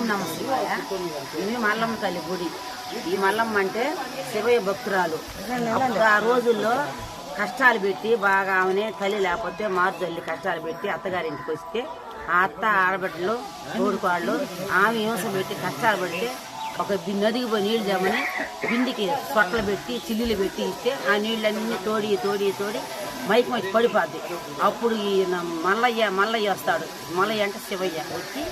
ఓం నమ శివాయ. ఇది మల్లమ్మ తల్లి గుడి. ఈ మల్లమ్మ అంటే శివయ్య భక్తురాలు. అప్పుడు ఆ రోజుల్లో కష్టాలు పెట్టి బాగా ఆమెనే తల్లి లేకపోతే మారుతల్లి కష్టాలు పెట్టి అత్తగారింటికి వస్తే ఆ అత్త ఆడబిడ్డలు తోడుకోళ్ళు ఆమె హింస పెట్టి కష్టాలు పడితే ఒక నదికి పోయి నీళ్లు తెమ్మని బిందికి సొట్టలు పెట్టి చిల్లులు పెట్టి ఇస్తే ఆ నీళ్ళన్నీ తోడి తోడి తోడి మైకి మైకి పడిపోద్ది. అప్పుడు ఈ మల్లయ్య వస్తాడు. మల్లయ్య అంటే శివయ్య వచ్చి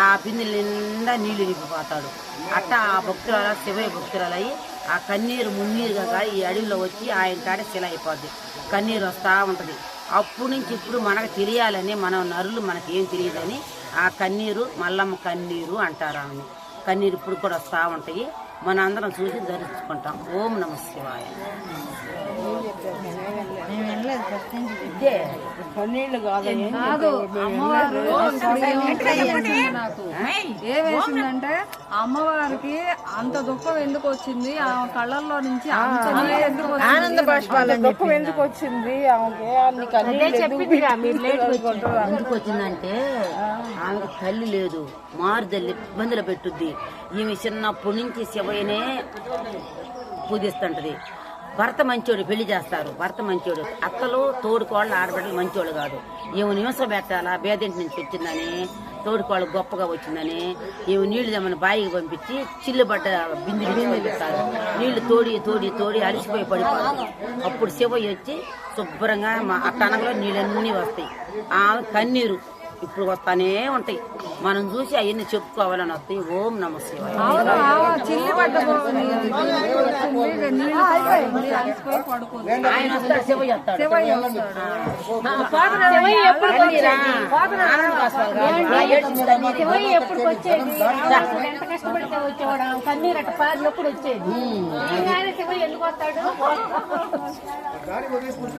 ఆ బిందెల నిండా నీళ్లు నింపిపోతాడు. అట్టా ఆ భక్తురాల శివయ్య భక్తురాలయ్యి ఆ కన్నీరు మున్నీరుగా ఈ అడవిలో వచ్చి ఆయన కాడ శిల అయిపోద్ది. కన్నీరు వస్తూ ఉంటుంది. అప్పటి నుంచి ఇప్పుడు మనకు తెలియాలని మన నరులు మనకి ఏం తెలియదని ఆ కన్నీరు మల్లమ్మ కన్నీరు అంటారు. ఆమెని కన్నీరు ఇప్పుడు కూడా వస్తూ ఉంటాయి. మన అందరం చూసి ధరించుకుంటాం. ఓం నమ శివాయ. ఇదే కన్నీళ్ళు కాదు అమ్మవారు నాకు ఏమేసిందంటే అమ్మవారికి అంత దుఃఖం ఎందుకు వచ్చింది, ఆ కళ్ళల్లో నుంచి అంత నీరు ఎందుకు వచ్చింది, ఆనంద బాష్పాలు దుఃఖం ఎందుకు వచ్చింది ఆమెకి, అన్ని కన్నీళ్ళు ఎందుకు వచ్చిందంటే ఆమెకు తల్లి లేదు, మారుదల్లి ఇబ్బందులు పెట్టుద్ది. ఈమె చిన్నప్పటి నుంచి శివయ్యనే పూజిస్తుంటది. భర్త మంచోడు, పెళ్లి చేస్తారు. భర్త మంచోడు, అత్తలు తోడుకోళ్ళు ఆడబిడ్డలు మంచోళ్ళు కాదు. ఈమె నివసం పెట్టాలా, బేదింటి నుంచి వచ్చిందని, తోడుకోళ్ళు గొప్పగా వచ్చిందని ఈమె నీళ్లు తెమ్మని బాయికి పంపించి చిల్లుబడ్డ బిందులు పెడతారు. నీళ్లు తోడి తోడి తోడి అలిసిపోయి పడిపోతారు. అప్పుడు శివయ్య వచ్చి శుభ్రంగా ఆ కనగలో నీళ్ళన్నీ వస్తాయి. ఆమె కన్నీరు ఇప్పుడు వస్తానే ఉంటాయి. మనం చూసి అవన్నీ చెప్పుకోవాలని వస్తాయి. ఓం నమ శివాయ. ఆయన వస్తాడు, శివయ్య వస్తాడు. ఎంత కష్టపడితే వచ్చేవాడు, కన్నీరు అట్ట పారినప్పుడు వచ్చేది. శివయ్య ఎందుకు వస్తాడు?